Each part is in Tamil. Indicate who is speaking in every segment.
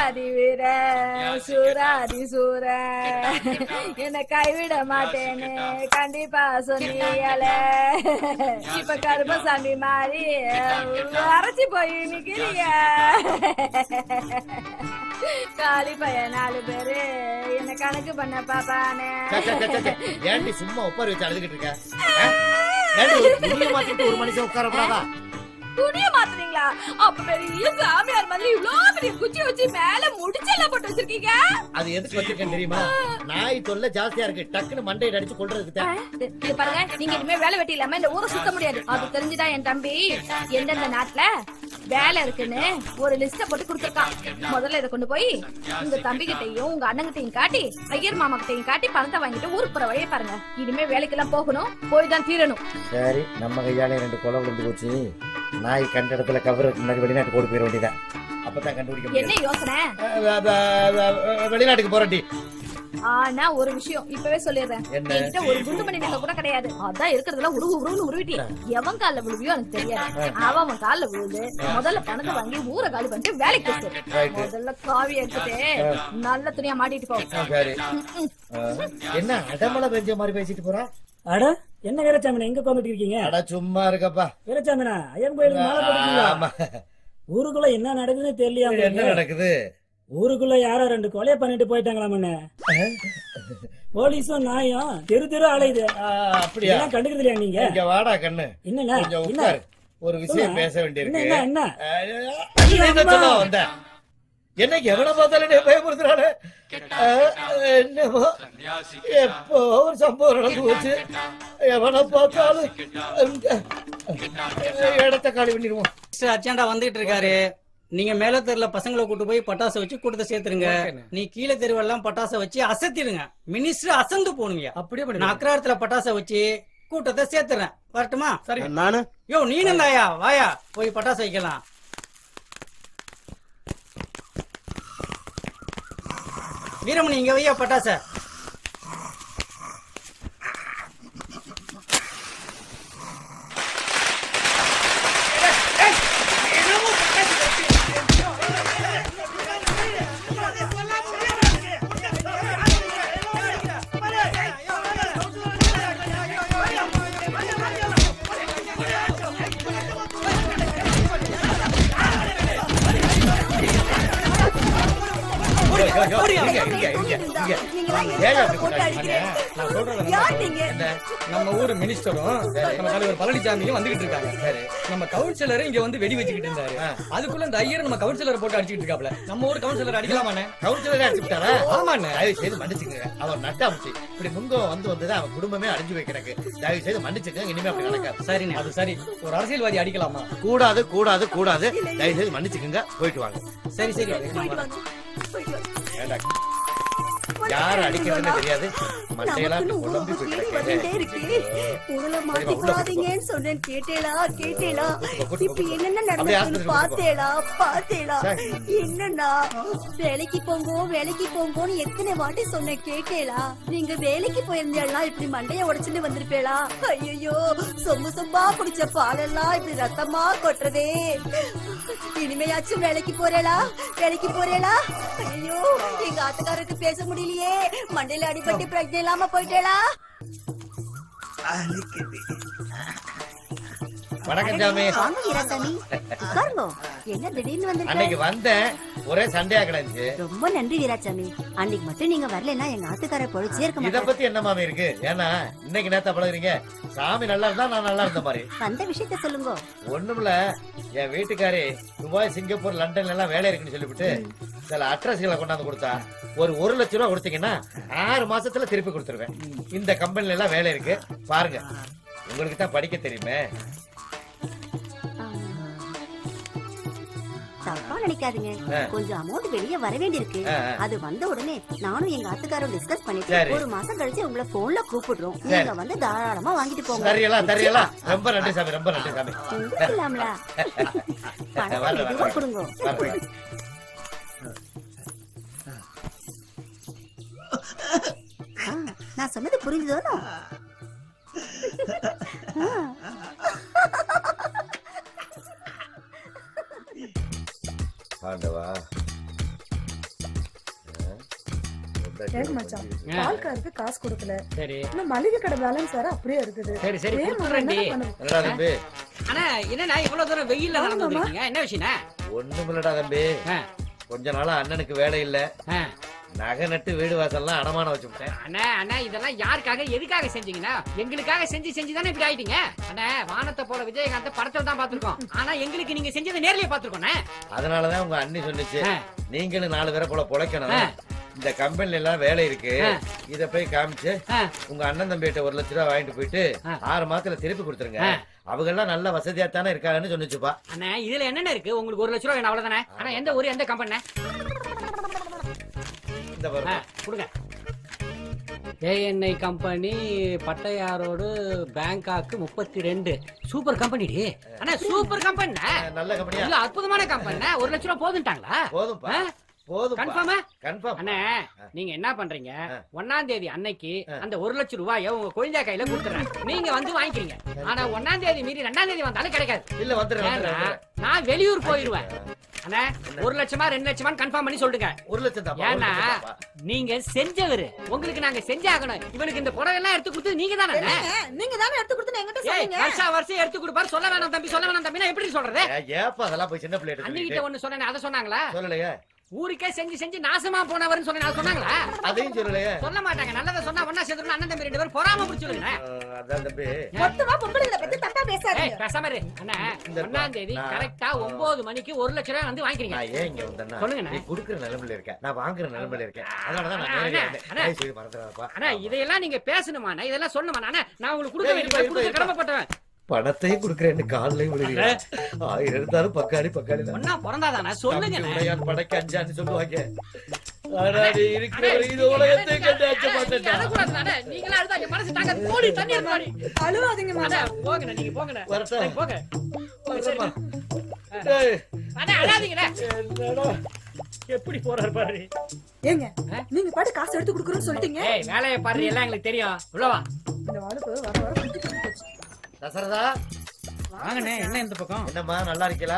Speaker 1: வீராதி வீர சூராதி சூர என்ன கைவிட மாட்டேன்னு கண்டிப்பா சொன்னியல இப்ப கருப்பசாமி மாறி அரைச்சி போய் நிக்கிறிய காலி பையன் 4 பேரு என்ன கணக்கு பண்ண பாப்பானே.
Speaker 2: ஏன்டி சும்மா உட்கார வச்சு அழுதுகிட்டு இருக்க? ஒரு மனுஷன் உட்காரப்படாதா?
Speaker 1: துணிய மாத்துறீங்களா? அப்ப பெரிய சாமியார் மாதிரி இவ்வளவு பெரிய குச்சி வச்சு மேல முடிச்செல்லாம் போட்டு வச்சிருக்கீங்க.
Speaker 2: அது எதுக்கு வச்சிருக்கேன் தெரியுமா? நாய் தொல்லை ஜாஸ்தியா இருக்கு, டக்குன்னு மண்டையை அடிச்சு கொள்றதுக்கு தான்.
Speaker 1: இது பாருங்க, நீங்க இனிமே வேலை வெட்டி இல்லாம இந்த ஊரை சுத்த முடியாது. அது தெரிஞ்சுதான் என் தம்பி எந்தெந்த நாட்டுல வேலை இருக்குன்னு ஒரு லிஸ்ட போட்டு கொடுத்துருக்கான். முதல்ல இதை கொண்டு போய் உங்க தம்பி கிட்டையும் உங்க அண்ணங்கிட்டையும் காட்டி ஐயர் மாமா கிட்டையும் காட்டி பணத்தை வாங்கிட்டு ஊருக்கு போற வழியை பாருங்க. இனிமே வேலைக்கெல்லாம் போகணும், போய் தான் தீரணும்.
Speaker 2: சரி, நம்ம கையாலே 2 கொலை விழுந்து போச்சு. நாய் கண்ட இடத்துல கவருக்கு முன்னாடி வெளிநாட்டுக்கு ஓடி போயிட வேண்டியதான். அப்பதான் கண்டுபிடிக்க முடியும்.
Speaker 1: என்ன யோசனை?
Speaker 2: வெளிநாட்டுக்கு போறேன்டி.
Speaker 1: ஆனா ஒரு விஷயம் இப்பவே சொல்லிடுறேன், என்கிட்ட ஒரு குண்டு மணி நகை கூட கிடையாது. அதான் இருக்கிறதுல உருவுன்னு உருவிட்டி எவன் கால விழுவியோ எனக்கு தெரியாது. அவன் கால விழுது முதல்ல பணத்தை வாங்கி ஊரை காலி பண்ணிட்டு வேலைக்கு போய் முதல்ல காவி எடுத்துட்டு நல்ல துணியா மாட்டிட்டு போ.
Speaker 2: என்ன அடமலை பெஞ்ச மாதிரி பேசிட்டு போறா?
Speaker 3: அட என்ன வீரசாமி எங்க உட்காந்துட்டு இருக்கீங்க?
Speaker 2: அட சும்மா இருக்கப்பா.
Speaker 3: வீரசாமினா ஐயன் கோயிலுக்கு மாலை போட்டுருக்கீங்களா? ஊருக்குள்ள என்ன நடக்குதுன்னு தெரியலையா?
Speaker 2: என்ன நடக்குது?
Speaker 3: ஊருக்குள்ள யாரோ 2 கொலையை பண்ணிட்டு போயிட்டாங்களாமண்ணே. போலீஸும் நாயும் தெரு அலையுது.
Speaker 2: அப்படியா?
Speaker 3: கண்டுக்கிறது இல்லையா நீங்க?
Speaker 2: இங்க வாடா கண்ணு.
Speaker 3: என்ன
Speaker 2: ஒரு விஷயம் பேச வேண்டியிருக்கு.
Speaker 3: என்ன
Speaker 2: வந்த என்ன எவனை பார்த்தாலும் பயமுறுத்துறானே. என்னமோ எப்போ ஒரு சம்பவம் நடந்து போச்சு. எவனை பார்த்தாலும் இடத்த காலி பண்ணிடுவோம்.
Speaker 4: அர்ஜென்டா வந்துட்டு இருக்காரு. நீங்க மேல தெருல பசங்களை கூட்டு போய் பட்டாசை வச்சு கூட்டத்தை சேர்த்துருங்க. நீ கீழே தெருவெல்லாம் பட்டாசை வச்சு அசத்திடுங்க. மினிஸ்டர் அசந்து போனுங்க. அப்படியே நான் அக்ராரத்துல பட்டாசை வச்சு கூட்டத்தை சேர்த்துறேன். வரட்டுமா? சரி.
Speaker 2: நானு
Speaker 4: யோ நீனும் தாயா வாயா போய் பட்டாசை வைக்கலாம். வீரமணி இங்க வையா பட்டாசை.
Speaker 5: நம்ம ஊரு மினிஸ்டரும் நம்ம தலைவர் பழனிசாமியும் வந்துகிட்டு இருக்காங்க. நம்ம கவுன்சிலர் இங்க வந்து வெடி வச்சுக்கிட்டு இருந்தாரு. அதுக்குள்ள இந்த ஐயர் நம்ம கவுன்சிலர் போட்டு அடிச்சுட்டு இருக்காப்ல. நம்ம ஊர் கவுன்சிலர் அடிக்கலாமாண்ணே?
Speaker 2: கவுன்சிலரே அடிச்சுட்டாரா?
Speaker 5: ஆமாண்ணே.
Speaker 2: தயவு செய்து மன்னிச்சுங்க. அவர் நட்டாமுச்சு இப்படி முங்கம் வந்தது அவன் குடும்பமே அழிஞ்சு வைக்கிறக்கு. தயவு செய்து மன்னிச்சுங்க. இனிமே அப்படி நடக்காது.
Speaker 5: சரிண்ணே. அது சரி. ஒரு அரசியல்வாதி அடிக்கலாமா?
Speaker 2: கூடாது கூடாது கூடாது. தயவு செய்து மன்னிச்சுக்குங்க. போயிட்டு வாங்க.
Speaker 4: சரி சரி.
Speaker 2: யாரு அடிக்கிறதுன்னு தெரியாது. மண்டையெல்லாம் குழம்பி
Speaker 6: மாட்டிக்காதீங்கன்னு சொன்னேன். கேட்டேளா? இப்ப என்னென்ன நடந்ததுன்னு பாத்தேளா? என்னன்னா வேலைக்கு போங்கோன்னு எத்தனை வாட்டி சொன்னேன். கேட்டேளா? நீங்க வேலைக்கு போயிருந்தா இப்படி மண்டைய உடைச்சுட்டு வந்திருப்பேளா? ஐயோ சொம்பா குடிச்ச பாலெல்லாம் இப்படி ரத்தமா கொட்டுறதே. இனிமையாச்சும் வேலைக்கு போறேளா? ஐயோ எங்க ஆத்துக்காரருக்கு பேச முடியலையே. மண்டையில அடிபட்டு பிரச்சனை இல்லாம போயிட்டேளா?
Speaker 2: வணக்கம் சாமி.
Speaker 6: என்ன திடீர்னு வந்து?
Speaker 2: அன்னைக்கு வந்தேன், ஒரே சண்டையா கிடந்துச்சு.
Speaker 6: ரொம்ப நன்றி வீராசாமி. அன்னைக்கு மட்டும் நீங்க வரலன்னா எங்க ஆத்துக்கார பொழிச்சே இருக்க மாட்டேன்.
Speaker 2: இத பத்தி என்ன மாமி இருக்கு? ஏன்னா இன்னைக்கு நேத்தா பழகுறீங்க. சாமி நல்லா இருந்தா நான் நல்லா இருந்த மாதிரி.
Speaker 6: அந்த விஷயத்த சொல்லுங்க.
Speaker 2: ஒண்ணுமில்ல, என் வீட்டுக்காரி துபாய், சிங்கப்பூர், லண்டன்ல எல்லாம் வேலை இருக்குன்னு சொல்லிவிட்டு சில அட்ரஸ்களை கொண்டாந்து கொடுத்தா. ஒரு 1 லட்சம் ரூபாய் கொடுத்தீங்கன்னா 6 மாசத்துல திருப்பி கொடுத்துருவேன். இந்த கம்பெனில எல்லாம் வேலை இருக்கு பாருங்க. உங்களுக்கு தான் படிக்க தெரியுமே.
Speaker 6: தப்பா நினைக்காதீங்க. கொஞ்சம் அமௌண்ட் வெளியே வர வேண்டியிருக்கு. அது வந்த உடனே நானும் எங்க ஆத்துக்காரும் டிஸ்கஸ் பண்ணிட்டு 1 மாசம் கழிச்சு உங்களை போன்ல கூப்பிடுறோம். நீங்க வந்து தாராளமா வாங்கிட்டு போங்க.
Speaker 2: தெரியல. ரொம்ப நன்றி சாமி. ரொம்ப நன்றி சாமி.
Speaker 6: இல்லாமல பணம் கொடுங்க. நான் சொன்னது புரிஞ்சுதோ?
Speaker 2: ஆண்டவா,
Speaker 7: ஏங்க மச்சான் பால்காருக்கு காசு கொடுக்கல.
Speaker 4: சரி
Speaker 7: இன்னும் மளிகை கடை பேலன்ஸ் வேற அப்படியே இருக்குது.
Speaker 4: சரி சரி
Speaker 7: ஏன்
Speaker 4: குடுறேன்டி.
Speaker 2: என்னடா தம்பி
Speaker 4: அண்ணா என்னண்ணா இவ்வளவு தூரம் வெயில்ல நடந்து வந்திருக்கீங்க? என்ன விஷயம்ண்ணா?
Speaker 2: ஒண்ணுமில்லடா தம்பி, கொஞ்ச நாளா அண்ணனுக்கு வேலை இல்ல, நகை நட்டு வீடு வாசல்லாம் அடமானம் வச்சுட்டேன்.
Speaker 4: அண்ணா அண்ணா இதெல்லாம் யாருக்காக எதுக்காக செஞ்சீங்கன்னா? எங்களுக்காக செஞ்சு தானே இப்படி ஆயிட்டீங்க. அண்ணா வானத்தை போல விஜயகாந்த படத்துல தான் பாத்துருக்கோம், ஆனா எங்களுக்கு நீங்க செஞ்சதை நேர்லயே பாத்துருக்கோம்.
Speaker 2: அதனாலதான் உங்க அண்ணி சொன்னிச்சு, நீங்களும் 4 பேரை போல பொழைக்கணும், இந்த கம்பெனில எல்லாம் வேலை இருக்கு, இத போய் காமிச்சு உங்க அண்ணன் தம்பிகிட்ட 1 லட்சம் ரூபாய் வாங்கிட்டு போயிட்டு 6 மாசத்துல திருப்பி கொடுத்துருங்க, அவங்க எல்லாம் நல்ல வசதியா தானே இருக்காங்கன்னு சொன்னிச்சுப்பா.
Speaker 4: அண்ணா இதுல என்னென்ன இருக்கு? உங்களுக்கு 1 லட்சம் ரூபாய் வேணும் அவ்வளவுதானே? ஆனா எந்த ஊரு எந்த கம்பெனி? கொடுங்க. ஏஎன்ஐ கம்பெனி பட்டையாரோடு பேங்காக்கு 32. Super company. அண்ணா சூப்பர் கம்பெனி,
Speaker 2: நல்ல கம்பெனியா,
Speaker 4: அற்புதமான கம்பெனி. 1 லட்சம் ரூபாய் போதுட்டாங்களா?
Speaker 2: போதும்பா போதும்.
Speaker 4: கன்ஃபார்ம். அண்ணா நீங்க என்ன பண்றீங்க, 1ஆம் தேதி அன்னைக்கு அந்த 1 லட்சம் ரூபாயை உங்க குழந்தை கையில கொடுத்துறேன், நீங்க வந்து வாங்கிக்கிறீங்க. ஆனா 1ஆம் தேதி மீறி 2ஆம் தேதி வந்தாலும் கிடைக்காது.
Speaker 2: இல்ல வந்துடுறேன்,
Speaker 4: நான் வெளியூர் போயிருவேன். அண்ணா 1 லட்சமா 2 லட்சமா கன்ஃபார்ம் பண்ணி சொல்லுங்க.
Speaker 2: 1 லட்சம் தான்.
Speaker 4: ஏன்னா நீங்க செஞ்சவரு, உங்களுக்கு நாங்க செஞ்சாகணும். இவனுக்கு இந்த புடவை எல்லாம் எடுத்து கொடுத்து நீங்க தானே?
Speaker 7: நீங்க தானே எடுத்து கொடுத்து என்கிட்ட சொன்னீங்க.
Speaker 4: வருஷம் எடுத்து கொடுப்பாரு. சொல்ல வேணாம் தம்பி, நான் எப்படி சொல்றது?
Speaker 2: ஏப்பா அதெல்லாம் போய் சின்ன பிள்ளை
Speaker 4: அன்னிக்கிட்ட ஒண்ணு சொன்னேன், அதை சொன்னாங்களா?
Speaker 2: சொல்லலையே.
Speaker 4: ஊருக்கே செஞ்சு நாசமா போனவர்னு சொன்னாங்களா?
Speaker 2: அதையும் சொல்லலையே.
Speaker 4: சொல்ல மாட்டாங்க. நல்லதை சொன்னா ஒண்ணா சேர்ந்து அண்ணன் தம்பி 2 பேரும் பொறாம புடிச்சுடுங்க.
Speaker 2: அதான் தம்பி,
Speaker 7: மொத்தமா பொம்பளைகளை பத்தி தப்பா பேசாதீங்க.
Speaker 4: பேசாம இரு. அண்ணா 1ஆம் தேதி கரெக்டா 9 மணிக்கு 1 லட்சம் ரூபாய் வந்து வாங்கிக்கிறீங்க.
Speaker 2: நான் ஏன் இங்க வந்தேன்னா,
Speaker 4: சொல்லுங்க.
Speaker 2: நீ குடுக்குற நிலைமையில இருக்கேன், நான் வாங்குற நிலைமையில இருக்கேன், அதனாலதான் நான் நேரடியா வந்தேன். சொல்லி மறந்துடாதப்பா.
Speaker 4: அண்ணா இதெல்லாம் நீங்க பேசணுமா? இதெல்லாம் சொல்லணுமா? அண்ணா நான் உங்களுக்கு கொடுக்க வேண்டிய கடமைப்பட்டவன்.
Speaker 2: பணத்தையும் குடுக்கறேன்னு காலையும் விழுகிறேன். 1000 இருந்தாலும் பக்காளி தான்.
Speaker 4: ஒண்ணா பிறந்தாதானே? சொல்லுங்க.
Speaker 2: உடையான் படைக்கு 5 சொல்லுவாங்க. ஆனா நீ இருக்கிறவரை இந்த உலகத்தை கண்டு அச்ச மாட்டேன்டா.
Speaker 4: நீங்களா அழுதா என் மனசு தாங்க. போடி தண்ணி போடி.
Speaker 7: அழுவாதீங்க மாமா.
Speaker 4: போங்க நீங்க போங்க.
Speaker 2: வரட்டா.
Speaker 4: போங்க.
Speaker 2: டேய்
Speaker 4: அண்ணா அழாதீங்கடா.
Speaker 2: என்னடா
Speaker 4: எப்படி போறாரு பாரு.
Speaker 7: ஏங்க நீங்க பாட்டு காசு எடுத்து குடுக்குறேன்னு சொல்லிட்டீங்க.
Speaker 4: ஏய் வேலைய பாரு, எல்லாம் எங்களுக்கு தெரியும். உள்ள வா.
Speaker 7: இந்த ஆளுக்கு வர குடிச்சு போச்சு.
Speaker 2: தசரதா
Speaker 5: வாங்கண்ணே. என்ன இந்த பக்கம்?
Speaker 2: என்னம்மா நல்லா இருக்கீங்களா?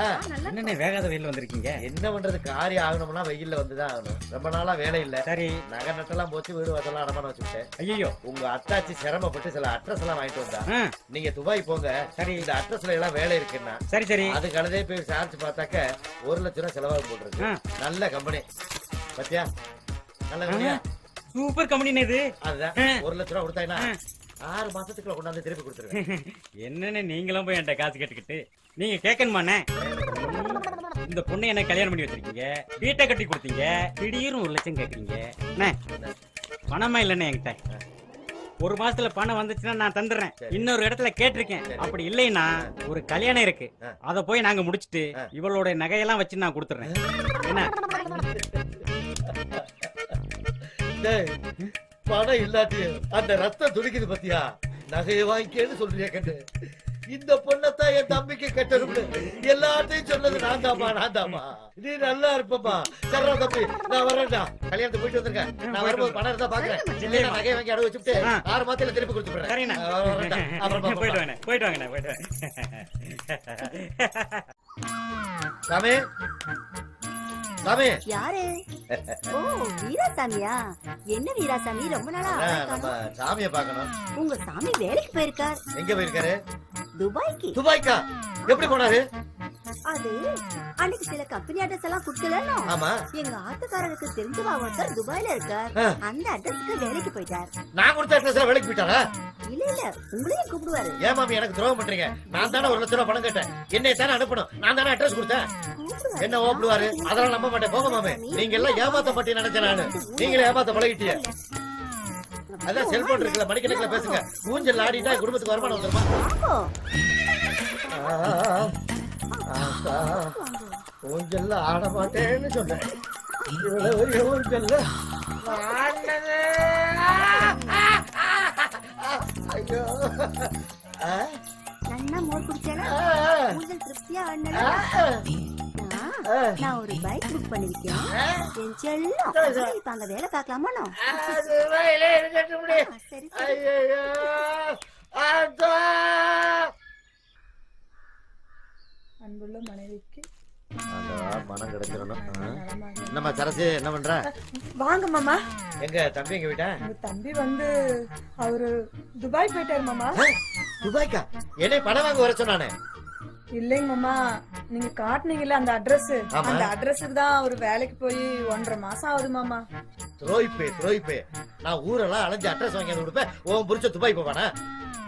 Speaker 5: என்னண்ணே வேகாத வெயில்ல வந்திருக்கீங்க?
Speaker 2: என்ன பண்றது, காரியம் ஆகணும்னா வெயில்ல வந்துதான் ஆகணும். ரொம்ப நாளா வேலை இல்ல.
Speaker 5: சரி.
Speaker 2: நகை நட்டெல்லாம் போச்சு, வீடு வாசல்லாம் அடமானம் வச்சுட்டேன்.
Speaker 5: ஐயோ,
Speaker 2: உங்க அத்தாச்சி சிரமப்பட்டு சில அட்ரஸ் எல்லாம் வாங்கிட்டு வந்தா. நீங்க துபாய் போங்க, சரி இந்த அட்ரஸ்ல எல்லாம் வேலை இருக்குன்னா.
Speaker 5: சரி சரி.
Speaker 2: அது கழுதே போய் விசாரிச்சு பார்த்தாக்க 1 லட்சம் ரூபாய் செலவாக போட்டுருக்கு. நல்ல கம்பெனி பத்தியா, நல்ல கம்பெனியா,
Speaker 5: சூப்பர் கம்பெனி இது.
Speaker 2: அதுதான் 1 லட்சம் ரூபாய் கொடுத்தாங்கன்னா 6 மாசத்துக்குள்ள கொண்டாந்து திருப்பி கொடுத்துருவேன்.
Speaker 5: என்னன்னு நீங்களும் போய் என்கிட்ட காசு கேட்டுக்கிட்டு நீங்க கேட்கணுமாண்ணே? இந்த பொண்ணு என்ன கல்யாணம் பண்ணி வச்சிருக்கீங்க, வீட்டை கட்டி கொடுத்தீங்க, திடீர்னு 1 லட்சம் கேக்குறீங்க. பணமா இல்லைண்ணே என்கிட்ட. 1 மாசத்துல பணம் வந்துச்சுன்னா நான் தந்துடுறேன். இன்னொரு இடத்துல கேட்டிருக்கேன். அப்படி இல்லைன்னா ஒரு கல்யாணம் இருக்கு, அத போய் நாங்க முடிச்சிட்டு இவளோட நகையெல்லாம் வச்சு நான் கொடுத்துறேன். என்ன
Speaker 2: பணம் இல்லாட்டி அந்த ரத்தம் துடிக்குது பத்தியா, நகையை வாங்கிக்கேன்னு சொல்றியா கண்டு. இந்த பொண்ணத்தான் என் தம்பிக்கு கட்டணும்னு எல்லாத்தையும் சொன்னது நான் தாமா. நீ நல்லா இருப்பமா. சரா தம்பி நான் வரேன்டா, கல்யாணத்துக்கு போயிட்டு வந்திருக்கேன். நான் வரும்போது பணம் இருந்தா பாக்குறேன். நகையை வாங்கி அடவு வச்சுட்டு 6 மாசத்துல திருப்பி கொடுத்துறேன்.
Speaker 5: போயிட்டு வாங்க.
Speaker 2: சாமி சாமி.
Speaker 6: யாரு? ஓ வீராசாமியா? என்ன வீராசாமி ரொம்ப நாளா
Speaker 2: நம்ம சாமியை பார்க்கணும்.
Speaker 6: உங்க சாமி வேலைக்கு போயிருக்கார்.
Speaker 2: எங்க போயிருக்காரு?
Speaker 6: துபாய்க்கு.
Speaker 2: துபாய்க்கா? எப்படி போனாரு?
Speaker 6: அது அன்னைக்கு சில கம்பெனி அட்ரஸ் எல்லாம் குடுக்கலன்னா,
Speaker 2: ஆமா
Speaker 6: எங்க ஆத்துக்காரருக்கு தெரிஞ்சவா ஒருத்தர் துபாய்ல இருக்கார். அந்த அட்ரஸ்க்கு வேலைக்கு போயிட்டார்.
Speaker 2: நான் கொடுத்த அட்ரஸ்ல வேலைக்கு போயிட்டாரா?
Speaker 6: இல்ல உங்களையும் கூப்பிடுவாரு.
Speaker 2: ஏன் மாமி எனக்கு துரோகம் பண்றீங்க? நான் தானே 1 லட்சம் ரூபாய் பணம் கேட்டேன், என்னைய தானே அனுப்பணும், நான் தானே அட்ரஸ் கொடுத்தேன். என்ன ஓப்பிடுவாரு? அதெல்லாம் நம்ப மாட்டேன். போக மாமே, நீங்க எல்லாம் ஏமாத்த மாட்டேன்னு நினைச்சேன் நானு. நீங்களே ஏமாத்த பழகிட்டீங்க. அதான் செல்போன் இருக்குல்ல, மணிக்கணக்கில் பேசுங்க. ஊஞ்சல் ஆடிட்டா குடும்பத்துக்கு வருமானம் வந்துருமா? ஊஞ்சல்ல ஆட மாட்டேன்னு சொன்னேன். இவ்வளவு ஊஞ்சல்ல ஐயோ.
Speaker 6: நன்னா மோர் குடிச்சானா ஊஞ்சல் திருப்தியா ஆடினா. நான் ஒரு பைக் புக் பண்ணிருக்கேன். என் செல்லம் இப்ப அங்க வேலை பார்க்கலாமா? சரி
Speaker 7: அன்புள்ள மனைவிக்கு
Speaker 2: பணம் கிடைச்சிடணும். என்னம்மா சரசு என்ன பண்ற?
Speaker 7: வாங்க மாமா.
Speaker 2: எங்க தம்பி எங்க வீட்டா?
Speaker 7: உங்க தம்பி வந்து அவரு துபாய் போயிட்டாரு மாமா.
Speaker 2: துபாய்க்கா? என்னை பணம் வாங்க வர சொன்னானே.
Speaker 7: இல்லைங்க மாமா, நீங்க காட்டுனீங்கல்ல அந்த அட்ரஸ், அந்த அட்ரஸுக்கு தான் அவரு வேலைக்கு போய் 1.5 மாசம் ஆகுது மாமா.
Speaker 2: துரோயிப்பே நான் ஊரெல்லாம் அலைஞ்சு அட்ரஸ் வாங்கி கொடுப்பேன். உன் புரிச்ச துபாய் போவானா?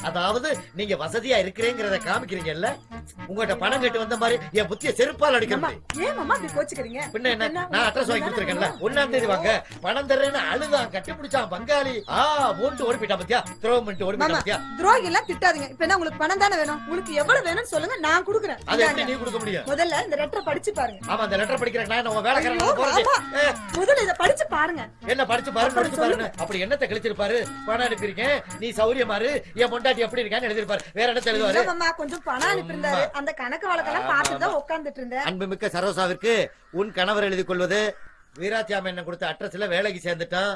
Speaker 2: அதாவது நீங்க வசதியா இருக்கிறேங்கிறத காமிக்கிறீங்கல்ல. உங்ககிட்ட பணம் கேட்டு வந்த மாதிரி என் புத்திய செருப்பால் அடிக்கணும்.
Speaker 7: ஏன் மாமா இப்படி கோச்சுக்கிறீங்க?
Speaker 2: பின்ன என்ன, நான் அட்ரஸ் வாங்கி கொடுத்துருக்கேன்ல. 1ஆம் தேதி வாங்க பணம் தர்றேன்னு அழுதான், கட்டி பிடிச்சான் பங்காளி. மூண்டு ஓடி போயிட்டா பத்தியா, துரோகம் பண்ணிட்டு ஓடி போயிட்டா பத்தியா.
Speaker 7: துரோகி எல்லாம் திட்டாதீங்க. இப்ப என்ன உங்களுக்கு பணம் தானே வேணும்? உங்களுக்கு எவ்வளவு வேணும்னு சொல்லுங்க, நான் கொடுக்குறேன்.
Speaker 2: அதை எப்படி நீ கொடுக்க முடியும்?
Speaker 7: முதல்ல இந்த லெட்டரை படிச்சு பாருங்க.
Speaker 2: ஆமா, அந்த லெட்டர் படிக்கிறேன் நான். உன் வேலைக்காரன் போறது.
Speaker 7: முதல்ல இத படிச்சு பாருங்க.
Speaker 2: என்ன படிச்சு பாருங்க. அப்படி என்னத்தை கழிச்சிருப்பாரு? பணம் அனுப்பியிருக்கேன், நீ சௌரியமாரு, என் பொண்டாட்டி எப்படி இருக்கான்னு எழுதிருப்பாரு. வேற என்ன எழுதுவாரு?
Speaker 7: மாமா கொஞ்சம் பணம் அனுப்பியிருந்தாரு, அந்த கணக்கு வழக்கெல்லாம் பார்த்துட்டு தான் உட்கார்ந்துட்டு இருந்தேன்.
Speaker 2: அன்புமிக்க சரோசாவிற்கு உன் கணவர் எழுதி கொள்வது. வீராத்தியாம என்ன கொடுத்த அட்ரஸ்ல வேலைக்கு சேர்ந்துட்டான்.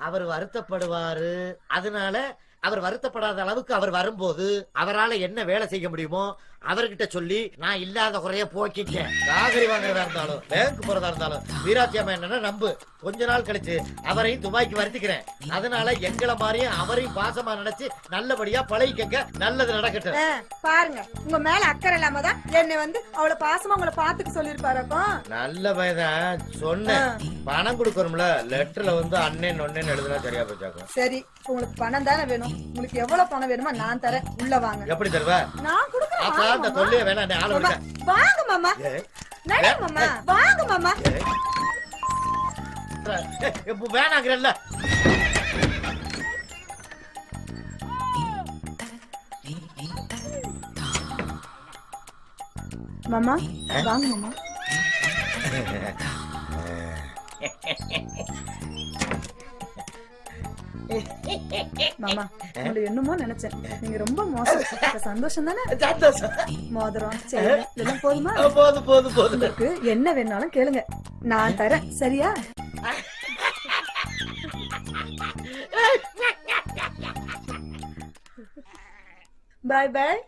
Speaker 2: அவர் வருத்தப்படுவாரு. அதனால அவர் வருத்தப்படாத அளவுக்கு அவர் வரும்போது அவரால் என்ன வேலை செய்ய முடியுமோ அவர்கிட்ட சொல்லி நான் இல்லாத குறைய போக்கிட்டேன். காகரி வாங்குறதா இருந்தாலும் பேங்க் போறதா இருந்தாலும் வீராத்தியம்மா என்னன்னா நம்பு. கொஞ்ச நாள் கழிச்சு அவரையும் துபாய்க்கு வருத்திக்கிறேன். அதனால எங்களை மாதிரியும் அவரையும் பாசமா நினைச்சு நல்லபடியா பழகிக்கங்க. நல்லது நடக்கட்டும்.
Speaker 7: பாருங்க, உங்க மேல அக்கறை இல்லாம தான் என்னை வந்து அவளை பாசமா உங்களை பாத்துக்க சொல்லிருப்பாரு. அப்போ
Speaker 2: நல்ல பையன் சொன்னேன். பணம் கொடுக்கணும்ல, லெட்டர்ல வந்து அண்ணன் ஒன்னேன்னு எழுதுனா சரியா போச்சாக்கும்.
Speaker 7: சரி, உங்களுக்கு பணம் தானே வேணும். உங்களுக்கு எவ்வளவு பணம் வேணுமோ நான் தரேன். உள்ள வாங்க.
Speaker 2: எப்படி தருவ?
Speaker 7: நான் கொடுக்குறேன்.
Speaker 2: அந்த தொல்லையே வேணாம். ஆள விட
Speaker 7: வாங்க மாமா. நட மாமா, வாங்க மாமா.
Speaker 2: வேணாங்கிறல்ல.
Speaker 7: மாமா வாங்க மாமா. மாமா உங்களை என்னமோ நினைச்சேன். நீங்க ரொம்ப மோசம். சந்தோஷம் தானே? மோதிரம் சரி இதெல்லாம் போதுமா?
Speaker 2: போதும்.
Speaker 7: உங்களுக்கு என்ன வேணாலும் கேளுங்க, நான் தரேன். சரியா? பாய் பாய்.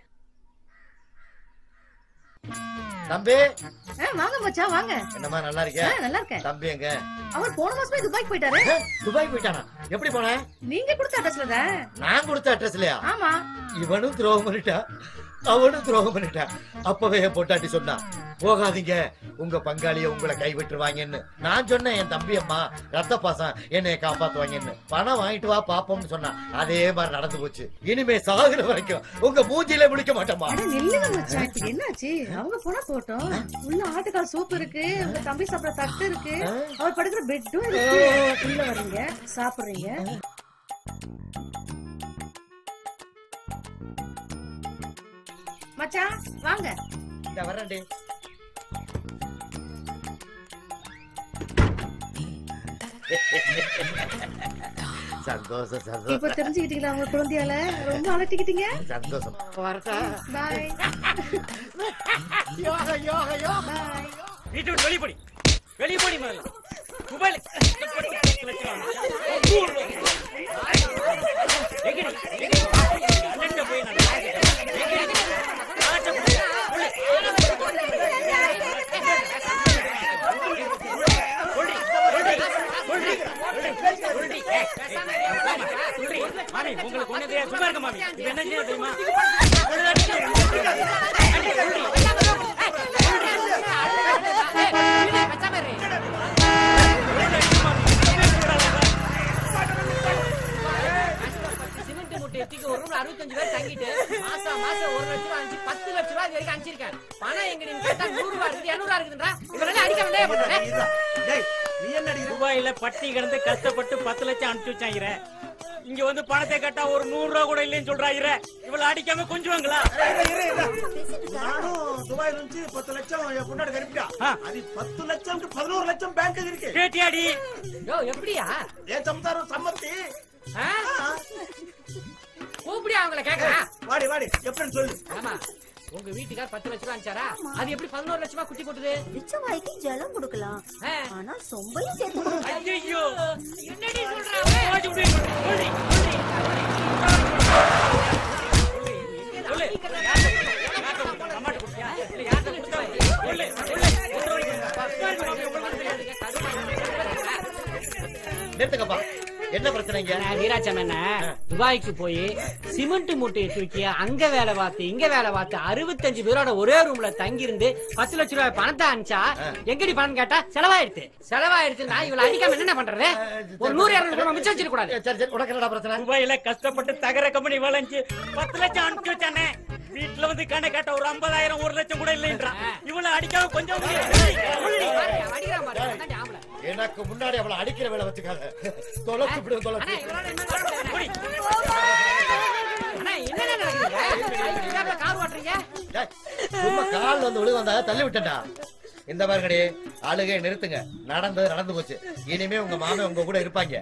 Speaker 2: தம்பி
Speaker 1: வாங்க மச்சான் வாங்க.
Speaker 2: என்னமா நல்லா இருக்கியா?
Speaker 1: நல்லா இருக்கேன்.
Speaker 2: தம்பி எங்க?
Speaker 1: அவர் போன மாசமே துபாய்க்கு போயிட்டாரு.
Speaker 2: துபாய் போயிட்டானா? எப்படி போன?
Speaker 1: நீங்க கொடுத்த அட்ரஸ்ல தான்.
Speaker 2: நான் கொடுத்த அட்ரஸ்லயா?
Speaker 1: ஆமா.
Speaker 2: இவனும் துரோகம் பண்ணிட்டா, அவனும் துரோகம் பண்ணிட்டா. அப்பவே பொட்டாட்டி சொன்னா போகாதீங்க, உங்க பங்காளிய உங்களை கைவிட்டுருவாங்கன்னு. நான் சொன்னேன் என் தம்பி அம்மா ரத்த பாசம் என்னைய காப்பாத்துவாங்கன்னு. பணம் வாங்கிட்டு வா பாப்போம்னு சொன்னா. அதே மாதிரி நடந்து போச்சு. இனிமே சாகுற வரைக்கும் உங்க மூஞ்சில முடிக்க மாட்டோமா?
Speaker 1: என்னாச்சு? அவங்க போனா போட்டோம். உள்ள ஆட்டுக்கால் சூப் இருக்கு, உங்க தம்பி சாப்பிட தட்டு இருக்கு, அவர் படுக்கிற பெட்டும் இருக்கு. உள்ள வர்றீங்க, சாப்பிடுறீங்க. மச்சான் வாங்க.
Speaker 2: இந்த வரேன்டி. சந்தோஷம்.
Speaker 1: இப்ப தெரிஞ்சுக்கிட்டீங்களா உங்க குழந்தையால? ரொம்ப அலட்டிக்கிட்டீங்க.
Speaker 2: சந்தோஷம். வரட்டா?
Speaker 1: பாய்.
Speaker 2: யோகா.
Speaker 5: வீட்டு விட்டு வெளியே போடி. வெளியே போடி முதல்ல. மொபைல் மாமி உங்களுக்கு ஒண்ணு தெரியாது. சும்மா இருக்க மாமி. இது என்ன செய்ய தெரியுமா?
Speaker 8: சிமெண்ட் மூட்டை எத்திக்கு ஒரு ரூம் 65 பேர் தங்கிட்டு மாசம் 1 லட்சம் ரூபாய் 10 லட்சம் ரூபாய் வரைக்கும் அனுப்பிச்சிருக்கேன். பணம் எங்க நீங்க கேட்டா 100 ரூபாய் இருக்குது 200 ரூபாய் இருக்குன்றா. இவரெல்லாம் அடிக்க வந்தே
Speaker 5: துபாயில பட்டி கிடந்து கஷ்டப்பட்டு 10 லட்சம் அனுப்பிச்சு வச்சாங்க. இங்க வந்து பணத்தை கட்டா ஒரு 100 ரூபா கூட இல்லைன்னு சொல்றாங்க. இவ்வளவு அடிக்காம கொஞ்சுவாங்களா?
Speaker 9: நானும் துபாயில இருந்து 10 லட்சம் என் பொண்ணாடி கருப்பிட்டா. அது 10 லட்சம் 11 லட்சம் பேங்க் இருக்கு.
Speaker 5: கேட்டியாடி?
Speaker 8: யோ எப்படியா?
Speaker 9: ஏன் சம்சாரம் சம்மத்தி?
Speaker 8: கூப்பிடியா அவங்கள கேக்குறா?
Speaker 9: வாடி எப்படின்னு சொல்லு.
Speaker 8: ஆமா, உங்க வீட்டுக்கார் 10 லட்சம் ரூபாய் அனுப்பிச்சாரா? அது எப்படி 11 லட்சமா குட்டி போட்டுது?
Speaker 6: பிச்சைவாய்க்கு ஜலம் கொடுக்கலாம், ஆனா சொம்பையும் சேர்த்து கொடுக்கலாம்.
Speaker 5: ஐயோ
Speaker 8: என்னடி சொல்றாங்க?
Speaker 5: அம்மாட்ட கொடுத்தியா? இல்ல யார்கிட்ட கொடுத்தா? சொல்லு.
Speaker 2: நிறுத்துக்கப்பா. என்ன பிரச்சனைங்க?
Speaker 8: வீராச்சம் துபாய்க்கு போய் சிமெண்ட் மூட்டையை தூக்கி அங்க வேலை பார்த்து இங்க வேலை பார்த்து 65 பேரோட ஒரே ரூம்ல தங்கி இருந்து 10 லட்சம் ரூபாய் பணத்தை அனுப்பிச்சா எங்கடி பணம் கேட்டா செலவாயிடுச்சு. நான் இவளை அடிக்காம என்ன பண்றது? ஒரு 100-200 ரூபாய் மிச்சம் வச்சிருக்க கூடாது.
Speaker 2: சரி சரி, உனக்கு என்னடா பிரச்சனை?
Speaker 5: துபாயில கஷ்டப்பட்டு தகர கம்பெனி வளைஞ்சு 10 லட்சம் அனுப்பிச்சு வச்சானே. வீட்டுல வந்து கண்ணை கேட்ட ஒரு 50,000 1 லட்சம் கூட இல்லைன்றான். இவளை அடிக்காம கொஞ்சம்
Speaker 2: எனக்கு முன்னாடி அவளை அடிக்கிற வேலை வச்சுக்காத. தொலைச்சு விடு, தொலைச்சு. சும்மா கால் வந்து விழு வந்தா தள்ளி விட்டா. இந்த பாருங்கடி, ஆளுகை நிறுத்துங்க. நடந்து போச்சு. இனிமே உங்க மாமன் உங்க கூட இருப்பாங்க.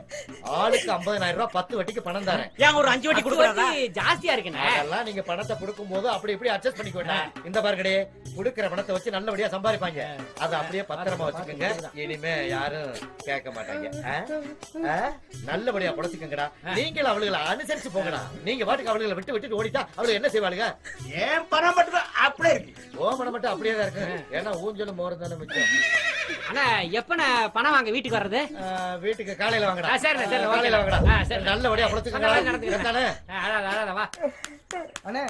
Speaker 2: ஆளுக்கு 50,000 ரூபாய் 10 வட்டிக்கு பணம் தரேன்.
Speaker 5: ஏன் ஒரு 5 வட்டி கொடுக்கறதா?
Speaker 8: ஜாஸ்தியா இருக்குண்ணே.
Speaker 2: அதெல்லாம் நீங்க பணத்தை கொடுக்கும் போது அப்படி இப்படி அட்ஜஸ்ட் பண்ணிக்கோங்க. இந்த பாருங்கடி, குடுக்கிற பணத்தை வச்சு நல்லபடியா சம்பாதிப்பாங்க. அதை அப்படியே பத்திரமா வச்சுக்கோங்க. இனிமே யாரும் கேட்க மாட்டாங்க. நல்லபடியா புடச்சுக்கங்கடா. நீங்களும் அவளுகளை அனுசரிச்சு போங்கடா. நீங்க பாட்டுக்கு அவளுகளை விட்டு ஓடிட்டா அவளுக்கு என்ன செய்வாளுங்க?
Speaker 9: ஏன் பணம் மட்டும் அப்படியே இருக்கு.
Speaker 2: ஓ பணம் மட்டும் அப்படியே தான் இருக்கு. ஏன்னா ஊஞ்சலும் மோரம் தானே மிச்சம்.
Speaker 8: ஆனா எப்ப பணம் வாங்க வீட்டுக்கு வர்றது?
Speaker 2: வீட்டுக்கு காலையில வாங்கடா.
Speaker 8: சரி
Speaker 2: காலையில வாங்கடா. நல்லபடியா புடச்சுக்கங்கடா.
Speaker 10: அண்ணே,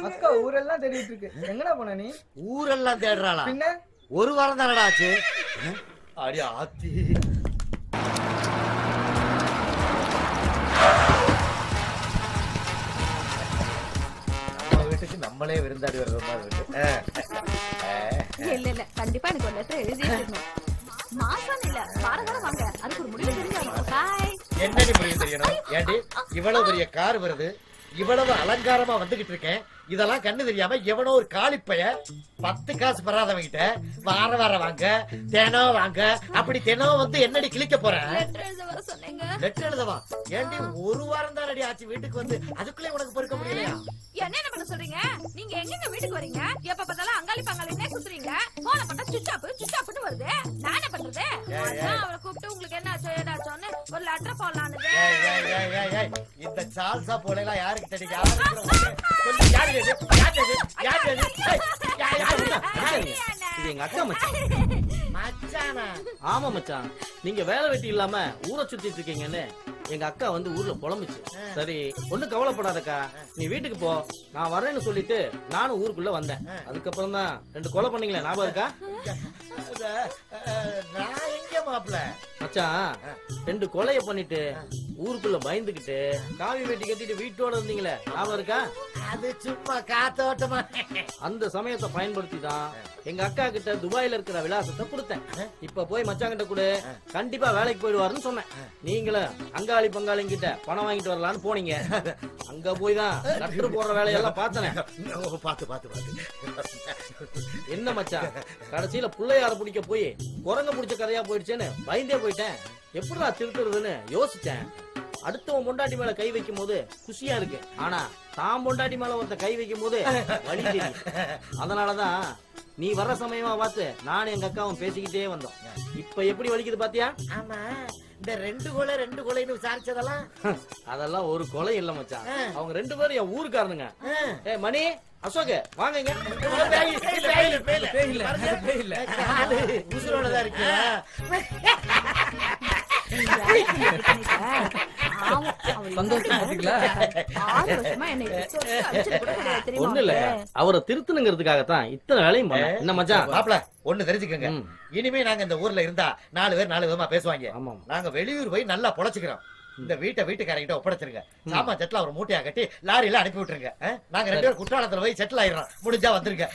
Speaker 10: அக்கா ஊரெல்லாம் தேடிட்டு இருக்கு. எங்கடா போன நீ?
Speaker 2: ஊரெல்லாம் தேடுறாளா?
Speaker 10: பின்ன
Speaker 2: ஒரு வாரம் தானடா ஆச்சு. அடி ஆத்தி. நம்ம வீட்டுக்கு நம்மளே விருந்தாடி வர்ற மாதிரி இருக்கு.
Speaker 1: இல்ல கண்டிப்பா எனக்கு ஒரு லெட்டர் எழுதி இருக்கணும். மாசம் இல்ல வாரம் வாங்க. அதுக்கு ஒரு முடிவு தெரிஞ்சாலும் பாய்.
Speaker 2: என்னடி முடிவு தெரியணும்? ஏண்டி இவ்வளவு பெரிய கார் வருது, இவ்வளவு அலங்காரமா வந்துகிட்டு இருக்கேன், இதெல்லாம் கண்ணு தெரியாம எவனோ ஒரு காலிப்பைய 10 காசு பெறாதவங்கிட்ட வாரம் வாங்க, தினம் வாங்க, அப்படி தினம் வந்து என்னடி கிழிக்க போறேன்? லெட்டர் எழுதவா? ஏண்டி ஒரு வாரம் தான் ரெடி ஆச்சு வீட்டுக்கு வந்து, அதுக்குள்ளே உனக்கு பொறுக்க முடியலையா?
Speaker 1: என்ன பண்ண சொல்றீங்க? நீங்க எங்க வீட்டுக்கு வரீங்க? எப்ப பார்த்தாலும் அங்காளி பங்காளினே சுத்துறீங்க. போன பண்ணா சுச்சாப்புன்னு வருது. நான் என்ன பண்றது? அவளை கூப்பிட்டு உங்களுக்கு என்ன ஆச்சோ ஏதாச்சோன்னு ஒரு லெட்டர் போடலான்னு.
Speaker 2: இந்த சால்சா போலாம் யாருக்கு தெரியும்?
Speaker 11: எங்க அக்கா மச்சான். ஆமா மச்சான், நீங்க வேலை வெட்டி இல்லாம ஊரை சுத்திட்டு இருக்கீங்கன்னு எங்க அக்கா வந்து ஊர்ல புலம்புச்சு. சரி ஒண்ணும் கவலைப்படாதக்கா, நீ வீட்டுக்கு போ, நான் வரேன்னு சொல்லிட்டு நானும் ஊருக்குள்ள வந்தேன். அதுக்கப்புறம் தான் 2 கொலை பண்ணீங்களே, ஞாபகம் இருக்கா?
Speaker 2: நான் எங்க மாப்ள
Speaker 11: மச்சான், 2 கொலைய பண்ணிட்டு ஊருக்குள்ள பயந்துகிட்டு காவி வெட்டி கட்டிட்டு வீட்டோட இருந்தீங்களே, ஞாபகம் இருக்கா?
Speaker 2: அது சும்மா காத்தோட்டமா.
Speaker 11: அந்த சமயத்தை பயன்படுத்தி தான் எங்க அக்கா கிட்ட துபாயில இருக்கிற விலாசத்தை கொடுத்தேன். இப்ப போய் மச்சாங்கிட்ட கூட கண்டிப்பா வேலைக்கு போயிடுவாருன்னு சொன்னேன். நீங்களும் அங்காளி பங்காளிங்கிட்ட பணம் வாங்கிட்டு வரலான்னு போனீங்க. அங்க போய் தான் லெட்டர் போடுற வேலையெல்லாம் பார்த்தனே.
Speaker 2: பாத்து
Speaker 11: என்ன மச்சான், கடைசியில பிள்ளையார பிடிக்க போய் குரங்க பிடிச்ச கதையா போயிடுச்சேன்னு பயந்தே போயிட்டேன். எப்படிடா திருத்துறதுன்னு யோசிச்சேன். அடுத்தவன் பொண்டாட்டி மேல கை வைக்கும் போது குஷியா இருக்கு, ஆனா தான் பொண்டாட்டி மேல ஒருத்த கை வைக்கும் போது வலி தெரியும். அதனாலதான் நீ வர்ற சமயமா பார்த்து நானும் எங்க அக்காவும் பேசிக்கிட்டே வந்தோம். இப்ப எப்படி வலிக்குது பாத்தியா?
Speaker 2: ஆமா, இந்த 2 கொலைன்னு விசாரிச்சதெல்லாம்
Speaker 11: அதெல்லாம் ஒரு கொலை இல்ல மச்சான். அவங்க 2 பேரும் என் ஊருக்காரனுங்க. ஏ மணி, அசோக் வாங்க.
Speaker 2: உசுரோடதான் இருக்கு.
Speaker 11: ஒண்ணு இல்ல, அவரை திருத்தணுங்கிறதுக்காகத்தான் இத்தனை வேலையும் பண்ணேன். என்ன மச்சான்?
Speaker 2: மாப்ள ஒண்ணு தெரிஞ்சுக்கங்க, இனிமே நாங்க இந்த ஊர்ல இருந்தா 4 பேர் 4 விதமா பேசுவாங்க. நாங்க வெளியூர் போய் நல்லா பொழைச்சுக்கிறோம். இந்த வீட்டுக்காரங்கிட்ட ஒப்படைச்சிருங்க. சாமா செட்டில் ஒரு மூட்டையா கட்டி லாரியில அனுப்பி விட்டுருங்க. நாங்க 2 பேரும் குற்றாலத்துல போய் செட்டில் ஆயிடுறோம். முடிஞ்சா வந்துருங்க.